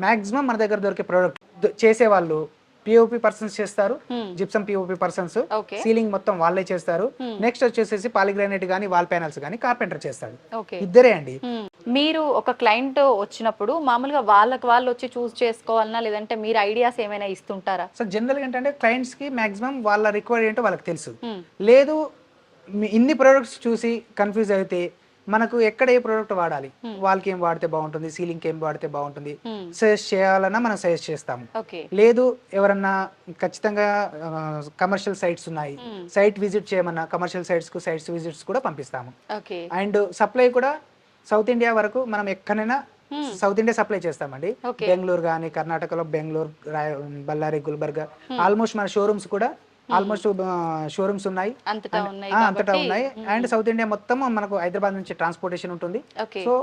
మాక్సిమం మన దగ్గర దొరికే ప్రొడక్ట్ చేసే వాళ్ళు పిఓపి పర్సన్స్ చేస్తారు, జిప్సమ్ పిఓపి పర్సన్స్, సీలింగ్ మొత్తం వాళ్ళే చేస్తారు. నెక్స్ట్ వచ్చేసి పాలిగ్రానైట్ గానీ, వాల్ ప్యానల్స్ గానీ కార్పెంటర్ చేస్తాడు. ఇద్దరే అండి. మీరు ఒక క్లయింట్ వచ్చినప్పుడు మామూలుగా వాళ్ళు వచ్చి చూస్ చేసుకోవాలన్నా, లేదంటే మీరు ఐడియాస్ ఏమైనా ఇస్తుంటారా? సో జనరల్ ఏంటంటే క్లయింట్స్ కి మాక్సిమం వాళ్ళ రిక్వైర్డ్ ఏంటో వాళ్ళకి తెలుసు. లేదు ఇన్ని ప్రొడక్ట్స్ చూసి కన్ఫ్యూజ్ అయితే మనకు ఎక్కడ ఏ ప్రోడక్ట్ వాడాలి, వాళ్ళకి ఏం వాడితే బాగుంటుంది, సీలింగ్ కి ఏం వాడితే బాగుంటుంది సజెస్ట్ చేయాలన్నా మనం సజెస్ట్ చేస్తాము. లేదు ఎవరన్నా ఖచ్చితంగా కమర్షియల్ సైట్స్ ఉన్నాయి, సైట్ విజిట్ చేయమన్నా కమర్షియల్ సైట్స్ కు సైట్స్ విజిట్స్ కూడా పంపిస్తాము. అండ్ సప్లై కూడా సౌత్ ఇండియా వరకు మనం ఎక్కడైనా సౌత్ ఇండియా సప్లై చేస్తామండి. బెంగళూరు కానీ, కర్ణాటకలో బెంగళూరు, బళ్ళారి, గుల్బర్గా, ఆల్మోస్ట్ మన షోరూమ్స్ కూడా ఆల్మోస్ట్ షోరూమ్స్ ఉన్నాయి, అంతటా ఉన్నాయి. అండ్ సౌత్ ఇండియా మొత్తం మనకు హైదరాబాద్ నుంచి ట్రాన్స్పోర్టేషన్ ఉంటుంది. సో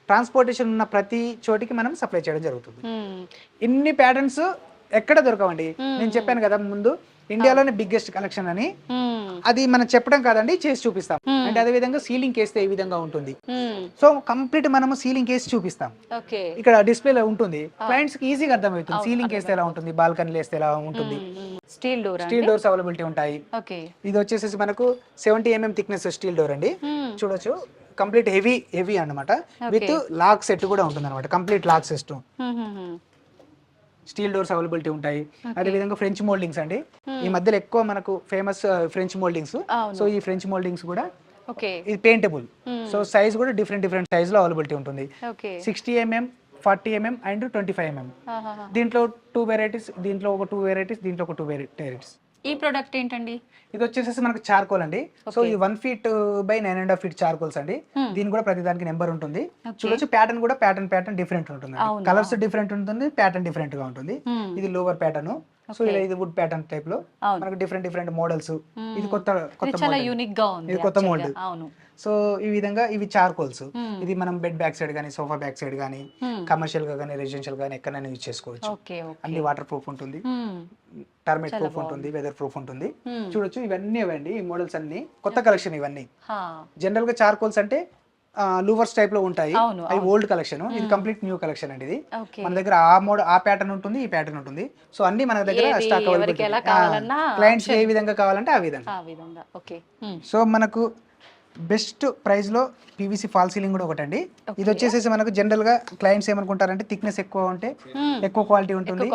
ట్రాన్స్పోర్టేషన్ ఉన్న ప్రతి చోటికి మనం సప్లై చేయడం జరుగుతుంది. ఇన్ని ప్యాటర్న్స్ ఎక్కడ దొరకవండి. నేను చెప్పాను కదా ముందు, ఇండియాలోనే బిగ్గెస్ట్ కలెక్షన్ అని. అది మనం చెప్పడం కాదండి, చేసి చూపిస్తాం. అంటే అదే విధంగా సీలింగ్ కేస్తే ఏ విధంగా ఉంటుంది. సో కంప్లీట్ మనము సీలింగ్ కేసి చూపిస్తాం. ఇక్కడ డిస్ప్లేలో ఉంటుంది, క్లయింట్స్ కి ఈజీగా అర్థమవుతుంది. సీలింగ్ కేస్తే ఎలా ఉంటుంది, బాల్కనీ వేస్తే ఎలా ఉంటుంది. స్టీల్ డోర్స్ అవైలబిలిటీ ఉంటాయి. ఇది వచ్చేసి మనకు 70mm థిక్నెస్ స్టీల్ డోర్ అండి. చూడొచ్చు, కంప్లీట్ హెవీ అన్నమాట. విత్ లాక్ సెట్ కూడా ఉంటుంది అనమాట, complete lock system. Steel doors availability ఉంటాయి. అదే విధంగా ఫ్రెంచ్ మోల్డింగ్స్ అండి. ఈ మధ్యలో ఎక్కువ మనకు ఫేమస్ ఫ్రెంచ్ మోల్డింగ్స్. సో ఈ ఫ్రెంచ్ మోల్డింగ్స్ కూడా ఇది పెయింటబుల్. సో సైజ్ కూడా డిఫరెంట్ సైజ్ లో అవైలబిలిటీ ఉంటుంది. 60 mm, 40 mm అండ్ 25 mm. దీంట్లో 2 వెరైటీస్, దీంట్లో ఒక 2 వెరైటీస్, దీంట్లో ఒక 2 వెరైటీస్. ఈ ప్రొడక్ట్ ఏంటండి? ఇది వచ్చేసి మనకు చార్కోల్ అండి. సో ఇది 1 feet by 9.5 feet చార్కోల్స్ అండి. దీని కూడా ప్రతి దానికి నెంబర్ ఉంటుంది. చూడొచ్చు ప్యాటర్న్ కూడా ప్యాటర్న్ డిఫరెంట్ ఉంటుంది, కలర్స్ డిఫరెంట్ ఉంటుంది, ప్యాటర్న్ డిఫరెంట్ గా ఉంటుంది. ఇది లోవర్ ప్యాటర్న్. సో ఇలా ఇది వుడ్ ప్యాటర్న్ టైప్ లో మనకు డిఫరెంట్ మోడల్స్. ఇది కొత్త యూనిక్ గా ఉంది, ఇది కొత్త మోడల్. సో ఈ విధంగా ఇవి చార్కోల్స్. ఇది మనం బెడ్ బ్యాక్ సైడ్ గానీ, సోఫా బ్యాక్ సైడ్ గానీ, కమర్షియల్ గా గానీ, రెసిడెన్షియల్ గానీ ఎక్కడైనా యూజ్ చేసుకోవచ్చు. అన్ని వాటర్ ప్రూఫ్ ఉంటుంది, టర్మైట్ ప్రూఫ్ ఉంటుంది, వెదర్ ప్రూఫ్ ఉంటుంది. చూడొచ్చు ఇవన్నీ ఇవ్వండి, ఈ మోడల్స్ అన్ని కొత్త కలెక్షన్. ఇవన్నీ జనరల్ గా చార్కోల్స్ అంటే లూవర్స్ టైప్ లో ఉంటాయి, అవి ఓల్డ్ కలెక్షన్. ఇది కంప్లీట్ న్యూ కలెక్షన్ అండి. ఇది మన దగ్గర ఆ ప్యాటర్న్ ఉంటుంది, ఈ ప్యాటర్న్ ఉంటుంది. సో అన్ని మన దగ్గర స్టాక్ అవైలబుల్. క్లయింట్స్ ఏ విధంగా కావాలంటే ఆ విధంగా. సో మనకు బెస్ట్ ప్రైస్ లో పీవీసీ ఫాల్ సీలింగ్ కూడా ఒకటండి. ఇది వచ్చేసేసి మనకు జనరల్ గా క్లయింట్స్ ఏమనుకుంటారంటే థిక్నెస్ ఎక్కువ ఉంటే ఎక్కువ క్వాలిటీ ఉంటుంది,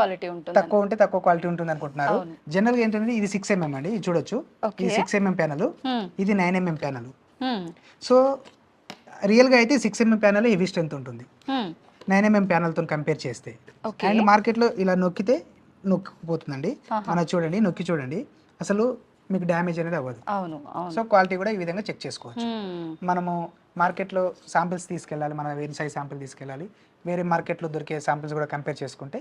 తక్కువ ఉంటే తక్కువ క్వాలిటీ ఉంటుంది అనుకుంటున్నారు. జనరల్ గా ఏంటంటే ఇది 6 mm అండి. ఇది చూడొచ్చు, ఇది 6 mm ప్యానల్, ఇది 9 mm ప్యానల్. సో రియల్ గా అయితే 6 mm ప్యానల్ హెవీ స్ట్రెంత్ ఉంటుంది 9 mm ప్యానల్ తో కంపేర్ చేస్తే. అండ్ మార్కెట్ లో ఇలా నొక్కితే నొక్కిపోతుందండి. మన చూడండి, నొక్కి చూడండి, అసలు మీకు డ్యామేజ్ అనేది అవ్వదు. సో క్వాలిటీ కూడా ఈ విధంగా చెక్ చేసుకోవచ్చు. మనము మార్కెట్లో శాంపిల్స్ తీసుకెళ్ళాలి, మన వేరే సైజ్ శాంపిల్ తీసుకెళ్ళాలి, వేరే మార్కెట్లో దొరికే శాంపిల్స్ కూడా కంపేర్ చేసుకుంటే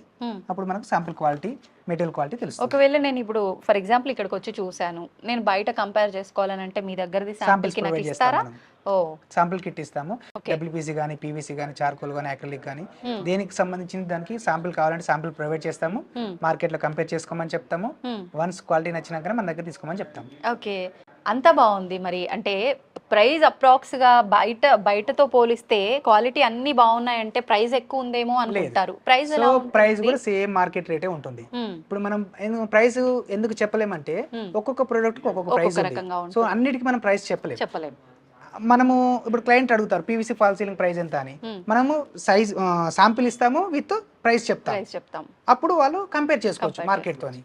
అప్పుడు మనకు శాంపిల్ క్వాలిటీ, మెటీరియల్ క్వాలిటీ తెలుస్తుంది. ఒకవేళ నేను ఇప్పుడు ఫర్ ఎగ్జాంపుల్ ఇక్కడికి వచ్చి చూసాను, నేను బయట కంపేర్ చేసుకోవాలని అంటే మీ దగ్గరది శాంపిల్ కి నాకు ఇస్తారా? శాంపిల్ కిట్ ఇస్తాము. డబ్ల్యూపీసీ కానీ, పీవీసీ కానీ, చార్కోల్ కానీ, అక్రిలిక్ కానీ, దేనికి సంబంధించిన దానికి శాంపిల్ కావాలంటే శాంపిల్ ప్రొవైడ్ చేస్తాము. మార్కెట్ లో కంపేర్ చేసుకోమని చెప్తాము. వన్స్ క్వాలిటీ నచ్చినాక మన దగ్గర తీసుకోమని చెప్తాము. ఓకే, అంతా బాగుంది. మరి అంటే ప్రైస్ అప్రాక్స్ గా బయటతో పోలిస్తే క్వాలిటీ అన్ని బాగున్నాయంటే ప్రైస్ ఎక్కువ ఉందేమో అనుకుంటారు. ప్రైస్ కూడా సేమ్ మార్కెట్ రేటే ఉంటుంది. ఇప్పుడు మనం ప్రైస్ ఎందుకు చెప్పలేమంటే ఒక్కొక్క ప్రోడక్ట్ ఒక్కొక్క ప్రైస్. సో అన్నిటికీ మనం ప్రైస్ చెప్పలేము. మనము ఇప్పుడు క్లయింట్ అడుగుతారు పీవీసీ ఫాల్ సీలింగ్ ప్రైస్ ఎంత అని, మనము సైజ్ శాంపిల్ ఇస్తాము, విత్ ప్రైస్ చెప్తాం. అప్పుడు వాళ్ళు కంపేర్ చేసుకోవచ్చు మార్కెట్ తోని.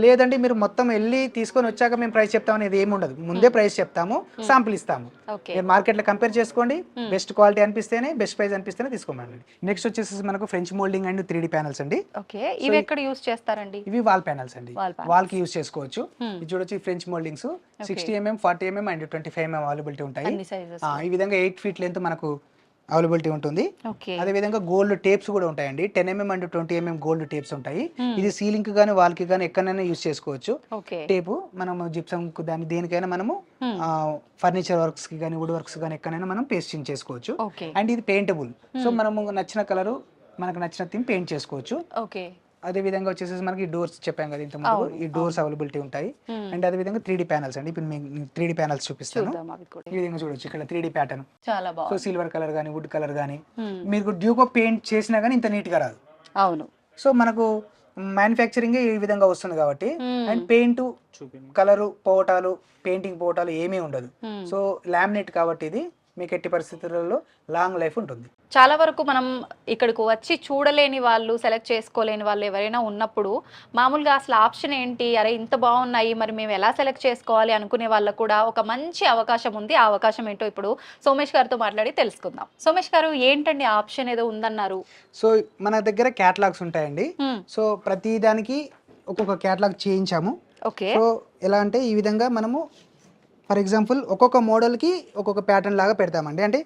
లేదండి మీరు మొత్తం వెళ్ళి తీసుకొని వచ్చాక మేము ప్రైస్ చెప్తాం అనేది ఏమి ఉండదు. ముందే ప్రైస్ చెప్తాము, శాంపిల్ ఇస్తాము. మార్కెట్ లో కంపేర్ చేసుకోండి, బెస్ట్ క్వాలిటీ అనిపిస్తేనే, బెస్ట్ ప్రైస్ అనిపిస్తేనే తీసుకోమండి. నెక్స్ట్ వచ్చేసి మనకు French moulding and 3D panels అండి. ఇవి ఎక్కడ యూస్ చేస్తారండి? ఇవి వాల్ ప్యానల్స్ అండి, వాల్ కి యూస్ చేసుకోవచ్చు. ఇది చూడొచ్చు, French moultings 60 mm, 40 mm and 25 mm availability ఉంటాయి. ఈ విధంగా 8 feet లెంత్ మనకు అవైలబిలిటీ ఉంటుంది. అదే విధంగా గోల్డ్ టేప్స్ కూడా ఉంటాయండి. 10 mm and 20 mm gold tapes ఉంటాయి. ఇది సీలింగ్ కి గానీ, వాల్ కి గానీ ఎక్కడైనా యూస్ చేసుకోవచ్చు. టేపు మనము జిప్సమ్ దాని దేనికైనా మనము ఫర్నిచర్ వర్క్స్ కి గానీ, వుడ్ వర్క్స్ గానీ ఎక్కడైనా మనం పేస్టింగ్ చేసుకోవచ్చు. అండ్ ఇది పెయింటబుల్. సో మనము నచ్చిన కలర్, మనకు నచ్చిన థీమ్ పెయింట్ చేసుకోవచ్చు. అదే విధంగా వచ్చేసి మనకి డోర్స్ చెప్పాం కదా ఇంత ముందు, ఈ డోర్స్ అవైలబిలిటీ ఉంటాయి. అండ్ అదే విధంగా 3D ప్యానల్స్ అండి. ఇప్పుడు మీకు 3D ప్యానల్స్ చూపిస్తాను. ఈ విధంగా చూడొచ్చు, ఇక్కడ 3D pattern. So silver colour గానీ, వుడ్ కలర్ గానీ, మీకు డ్యూకో పెయింట్ చేసినా గానీ ఇంత నీట్ గా రాదు. సో మనకు మ్యానుఫ్యాక్చరింగ్ ఈ విధంగా వస్తుంది కాబట్టి, అండ్ పెయింట్ కలరు పోవటాలు, పెయింటింగ్ పోవటాలు ఏమీ ఉండదు. సో లామినేట్ కాబట్టి ఇది మీకు ఎట్టి పరిస్థితులలో లాంగ్ లైఫ్ ఉంటుంది. చాలా వరకు మనం ఇక్కడికి వచ్చి చూడలేని వాళ్ళు, సెలెక్ట్ చేసుకోలేని వాళ్ళు ఎవరైనా ఉన్నప్పుడు మామూలుగా అసలు ఆప్షన్ ఏంటి, అరే ఇంత బాగున్నాయి మరి మేము ఎలా సెలెక్ట్ చేసుకోవాలి అనుకునే వాళ్ళకు కూడా ఒక మంచి అవకాశం ఉంది. ఆ అవకాశం ఏంటో ఇప్పుడు సోమేష్ గారితో మాట్లాడి తెలుసుకుందాం. సోమేష్ గారు, ఏంటండి ఆప్షన్ ఏదో ఉందన్నారు? సో మన దగ్గర క్యాటలాగ్స్ ఉంటాయండి. సో ప్రతి దానికి ఒక్కొక్క క్యాటలాగ్ చేయించాము. సో ఎలా అంటే ఈ విధంగా మనము ఫర్ ఎగ్జాంపుల్ ఒక్కొక్క మోడల్ కి ఒక్కొక్క ప్యాటర్న్ లాగా పెడతామండి. అంటే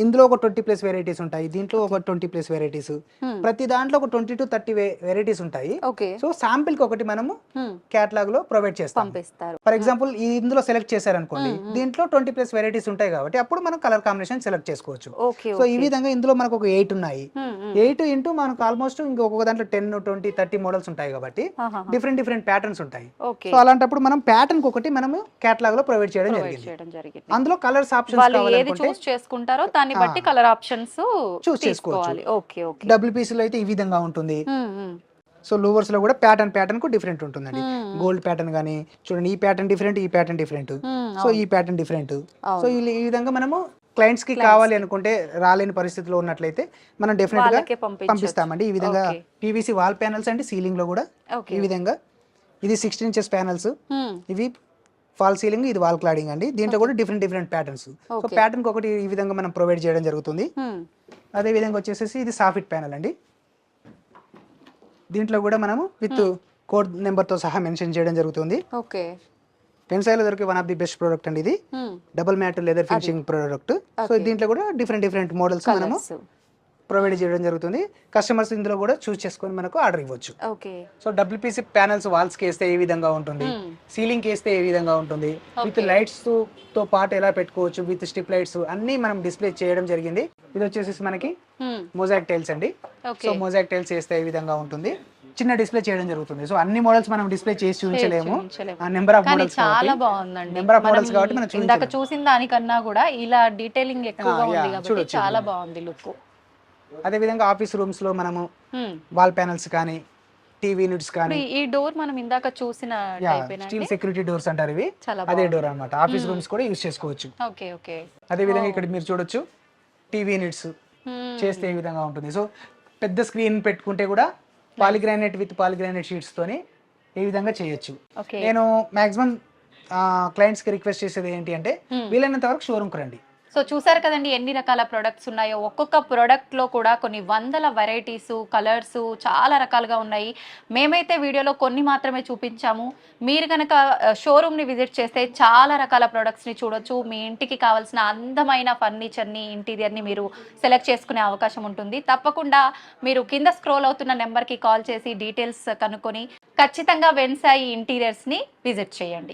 ఇందులో ఒక 20+ వెరైటీస్ ఉంటాయి, దీంట్లో ఒక 20+ వెరైటీస్, ప్రతి దాంట్లో ఒక 20 to 30 వెరైటీస్ ఉంటాయి. సో శాంపిల్ కి ఒకటి మనము క్యాటలాగ్ లో ప్రొవైడ్ చేస్తాం. ఫర్ ఎగ్జాంపుల్ ఇందులో సెలెక్ట్ చేశారనుకోండి, దీంట్లో 20+ వెరైటీస్ ఉంటాయి కాబట్టి అప్పుడు మనం కలర్ కాంబినేషన్ సెలెక్ట్ చేసుకోవచ్చు. సో ఈ విధంగా ఇందులో మనకు ఒక 8 ఉన్నాయి. 8 ఇంటూ మనకు ఆల్మోస్ట్ ఇంకొక దాంట్లో 10, 20, 30 మోడల్స్ ఉంటాయి కాబట్టి డిఫరెంట్ ప్యాటర్న్స్ ఉంటాయి. సో అలాంటప్పుడు మనం ప్యాటర్న్ కి ఒకటి మనము క్యాటలాగ్ లో ప్రొవైడ్ చేయడం జరిగింది. అందులో కలర్స్ ఆప్షన్స్ చేసుకుంటారో దాన్ని బట్టి కలర్ ఆప్షన్స్ చూస్ చేసుకోవాలి. డబ్ల్యూపీసీ లో అయితే ఈ విధంగా ఉంటుంది. సో లూవర్స్ లో కూడా ప్యాటర్న్ కు డిఫరెంట్ ఉంటుందండి. గోల్డ్ ప్యాటర్న్ గానీ చూడండి, ఈ ప్యాటర్న్ డిఫరెంట్, ఈ ప్యాటర్న్ డిఫరెంట్, సో ఈ ప్యాటర్న్ డిఫరెంట్. సో ఈ విధంగా మనము క్లయింట్స్ కి కావాలి అనుకుంటే రాలేని పరిస్థితిలో ఉన్నట్లయితే మనం డెఫినెట్ గా వాళ్ళకే పంపించొచ్చు. పంపిస్తామండి. ఈ విధంగా Okay. పీవీసీ వాల్ ప్యానల్స్ అండి, సీలింగ్ లో కూడా Okay. ఈ విధంగా ఇది 16 ఇంచెస్ ప్యానల్స్, Hmm. ఇవి ఫాల్ సీలింగ్, ఇది వాల్ క్లాడింగ్ అండి. దీంట్లో కూడా different patterns. So Okay. Pattern ఒకటి ఈ విధంగా మనం ప్రొవైడ్ చేయడం జరుగుతుంది. Hmm. అదే విధంగా వచ్చేసేసి ఇది సాఫిట్ ప్యానల్ అండి. దీంట్లో కూడా మనము విత్ కోడ్ నెంబర్ తో సహా మెన్షన్ చేయడం జరుగుతుంది. ఓకే. పెన్సాయిలో దొరికే one of the best product అండి ఇది. Hmm. Double matt leather finishing product. So దీంట్లో కూడా డిఫరెంట్ మోడల్స్ మనము Colours. ప్రొవైడ్ చేయడం జరుగుతుంది. కస్టమర్స్ ఇందులో కూడా చూస్ చేసుకొని మనకు ఆర్డర్ ఇవ్వచ్చు. Okay. So WPC panels walls కి వేస్తే ఏ విధంగా ఉంటుంది, సీలింగ్ కి వేస్తే ఏ విధంగా ఉంటుంది, విత్ లైట్స్ తో పాటు ఎలా పెట్టుకోవచ్చు, విత్ స్ట్రిప్ లైట్స్ అన్ని మనం డిస్ప్లే చేయడం జరిగింది. ఇది వచ్చేసి మనకి Hmm. మొజాక్ టైల్స్ అండి. Okay. సో మొజాక్ టైల్స్ వేస్తే ఏ విధంగా ఉంటుంది, చిన్న డిస్ప్లే చేయడం జరుగుతుంది. సో అన్ని మోడల్స్ మనం డిస్ప్లే చేసి చూపించలేము, ఆ నెంబర్ ఆఫ్ కానీ మోడల్స్ చాలా బాగుందండి. నెంబర్ ఆఫ్ మోడల్స్ కాబట్టి మనం ఇందాక చూసిన దానికన్నా కూడా ఇలా డీటెయిలింగ్ ఎక్కువగా ఉంది కాబట్టి చూడొచ్చు. చాలా బాగుంది లుక్. అదే విధంగా ఆఫీస్ రూమ్స్ లో మనము వాల్ ప్యానల్స్ కానీ టీవీ యూనిట్స్ కానీ, ఈ డోర్ మనం ఇందాక చూసిన టైపేనా? స్టీల్ సెక్యూరిటీ డోర్స్ అంటారు ఇవి, చాలా అదే డోర్ అన్నమాట. ఆఫీస్ రూమ్స్ కూడా యూస్ చేసుకోవచ్చు. ఓకే. ఓకే. అదే విధంగా ఇక్కడ మీరు చూడొచ్చు టీవీ యూనిట్స్ చేస్తే ఏ విధంగా ఉంటుంది. సో పెద్ద స్క్రీన్ పెట్టుకుంటే కూడా పాలిగ్రానైట్ విత్ పాలిగ్రానైట్ షీట్స్ తోని ఏ విధంగా చేయొచ్చు. ఓకే. నేను మాక్సిమం క్లయింట్స్ కి రిక్వెస్ట్ చేసేది ఏంటి అంటే వీలైనంత వరకు షోరూమ్ కు రండి. సో చూసారు కదండి ఎన్ని రకాల ప్రొడక్ట్స్ ఉన్నాయో. ఒక్కొక్క ప్రోడక్ట్ లో కూడా కొన్ని వందల వెరైటీస్, కలర్స్ చాలా రకాలుగా ఉన్నాయి. మేమైతే వీడియోలో కొన్ని మాత్రమే చూపించాము. మీరు కనుక షోరూమ్ ని విజిట్ చేస్తే చాలా రకాల ప్రొడక్ట్స్ ని చూడొచ్చు. మీ ఇంటికి కావాల్సిన అందమైన ఫర్నిచర్ ని, ఇంటీరియర్ ని మీరు సెలెక్ట్ చేసుకునే అవకాశం ఉంటుంది. తప్పకుండా మీరు కింద స్క్రోల్ అవుతున్న నెంబర్ కి కాల్ చేసి డీటెయిల్స్ కనుక్కొని ఖచ్చితంగా వెన్సాయి ఇంటీరియర్స్ ని విజిట్ చేయండి.